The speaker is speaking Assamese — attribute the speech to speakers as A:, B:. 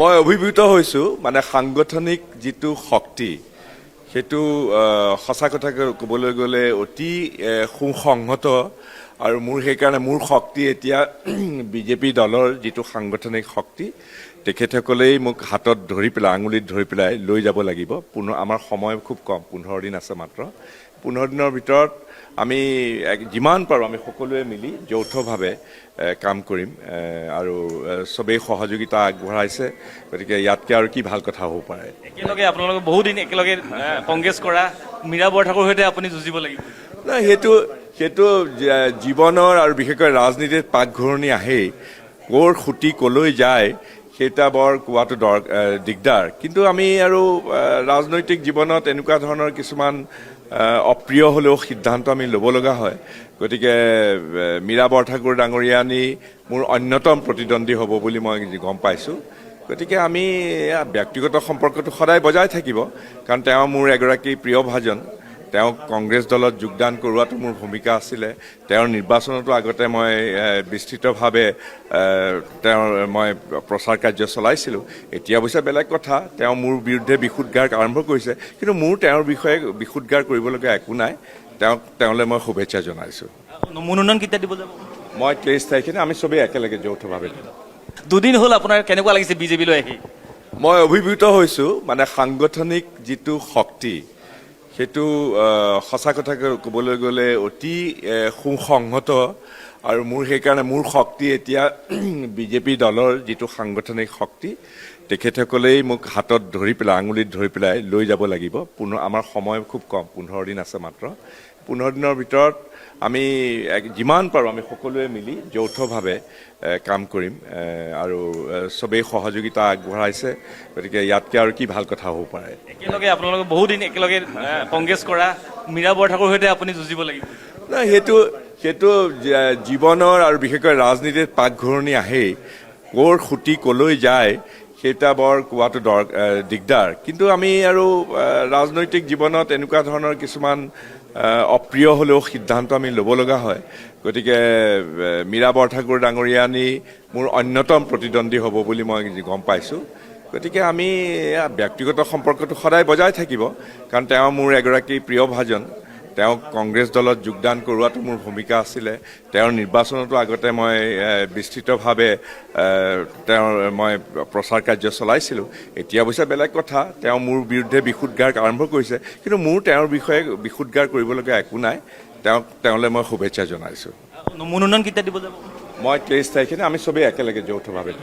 A: মই অভিভূত হৈছো মানে সাংগঠনিক যেটো শক্তি সেটো সঁচা কথা ক'বলৈ গ'লে অতি সুসংহত আৰু মোৰ সেইকাৰণে মোৰ শক্তি এতিয়া বিজেপি দলৰ যেটো সাংগঠনিক শক্তি তেখেতসকলেই মোক হাতত ধৰি পেলাই আঙুলিত ধৰি পেলাই লৈ যাব লাগিব আমাৰ সময় খুব কম 15 দিন আছে মাত্ৰ 15 দিনৰ ভিতৰত আমি যিমান পাৰো আমি সকলোৱে মিলি যৌথভাৱে কাম কৰিম আৰু সবেই সহযোগিতা আগবঢ়াইছে গতিকে ইয়াতকে আৰু কি ভাল কথা হ'ব পাৰে
B: একেলগে আপোনালোকে বহু দিন একেলগে কংগ্ৰেছ কৰা মীৰা বৰঠাকুৰৰ সৈতে আপুনি যুঁজিব লাগিব
A: না হেতু জীৱনৰ আৰু বিশেষকৈ ৰাজনীতিত পাকঘৰণি আহে কোৰ খুটি কলৈ যায় সেটা বৰ কোৱাটো দিগদাৰ কিন্তু আমি আৰু ৰাজনৈতিক জীৱনত এনেকুৱা ধৰণৰ কিছুমান অপ্ৰিয় হলেও সিদ্ধান্ত আমি ল'ব লগা হয় গতিকে মীৰা বৰঠাকুৰ ডাঙৰীয়ানী মোৰ অন্যতম প্ৰতিদ্বন্দ্বী হ'ব বুলি মই গম পাইছো গতিকে আমি ব্যক্তিগত সম্পৰ্কটো সদায় বজাই থাকিব কাৰণ তেওঁ মোৰ এগৰাকী প্ৰিয় ভাজন তেওঁ কংগ্ৰেছ দলত যোগদান কৰোৱাটো মোৰ ভূমিকা আছিল তেওঁৰ নিৰ্বাচনতো আগতে মই বিস্তৃতভাৱে মই প্ৰচাৰ কাৰ্য চলাইছিলো এতিয়া অৱশ্যে বেলেগ কথা তেওঁ মোৰ বিৰুদ্ধে বিশুদ্ধাৰ আৰম্ভ কৰিছে কিন্তু মোৰ তেওঁৰ বিষয়ে বিশুদ্ধাৰ কৰিবলগীয়া একো নাই তেওঁলৈ মই শুভেচ্ছা জনাইছো
B: মনোনয়ন কেতিয়া দিব যাব
A: মই 23 তাৰিখে আমি সবেই একেলগে যৌথভাৱে
B: দুদিন হ'ল আপোনাৰ কেনেকুৱা লাগিছে বিজেপিলৈ আহি
A: মই অভিভূত হৈছো মানে সাংগঠনিক যেটো শক্তি সেটো সঁচা কথা ক'বলৈ গ'লে অতি সুসংহত আৰু মোৰ সেইকাৰণে মোৰ শক্তি এতিয়া বিজেপি দলৰ যেটো সাংগঠনিক শক্তি তেখেতসকলেই মোক হাতত ধৰি পেলাই আঙুলিত ধৰি পেলাই লৈ যাব লাগিব আমাৰ সময় খুব কম 15 দিন আছে মাত্ৰ 15 দিনৰ ভিতৰত আমি যিমান পাৰো আমি সকলোৱে মিলি যৌথভাৱে কাম কৰিম আৰু সবেই সহযোগিতা আগবঢ়াইছে গতিকে ইয়াতকে আৰু কি ভাল কথা হ'ব পাৰে
B: একেলগে আপোনালোকে বহু দিন একেলগে কংগ্ৰেছ কৰা মীৰা বৰঠাকুৰৰ সৈতে আপুনি যুঁজিব লাগিব
A: না হেতু জীৱনৰ আৰু বিশেষকৈ ৰাজনীতিত পাকঘৰণি আহে কোৰ খুটি কলৈ যায় সেটা বৰ কোৱাটো দিগদাৰ কিন্তু আমি আৰু ৰাজনৈতিক জীৱনত এনেকুৱা ধৰণৰ কিছুমান অপ্ৰিয় হলেও সিদ্ধান্ত আমি ল'ব লগা হয় গতিকে মীৰা বৰঠাকুৰ ডাঙৰীয়ানী মোৰ অন্যতম প্ৰতিদ্বন্দ্বী হ'ব বুলি মই গম পাইছো গতিকে আমি ব্যক্তিগত সম্পৰ্কটো সদায় বজাই থাকিব কাৰণ তেওঁ মোৰ এগৰাকী প্ৰিয় ভাজন তেওঁ কংগ্ৰেছ দলত যোগদান কৰোৱাটো মোৰ ভূমিকা আছিল তেওঁৰ নিৰ্বাচনতো আগতে মই বিস্তৃতভাৱে মই প্ৰচাৰ কাৰ্য চলাইছিলো এতিয়া অৱশ্যে বেলেগ কথা তেওঁ মোৰ বিৰুদ্ধে বিশুদ্ধাৰ আৰম্ভ কৰিছে কিন্তু মোৰ তেওঁৰ বিষয়ে বিশুদ্ধাৰ কৰিবলগীয়া একো নাই তেওঁলৈ মই শুভেচ্ছা জনাইছো
B: মনোনয়ন কেতিয়া দিব যাব
A: মই 23 তাৰিখে আমি সবেই একেলগে যৌথভাৱে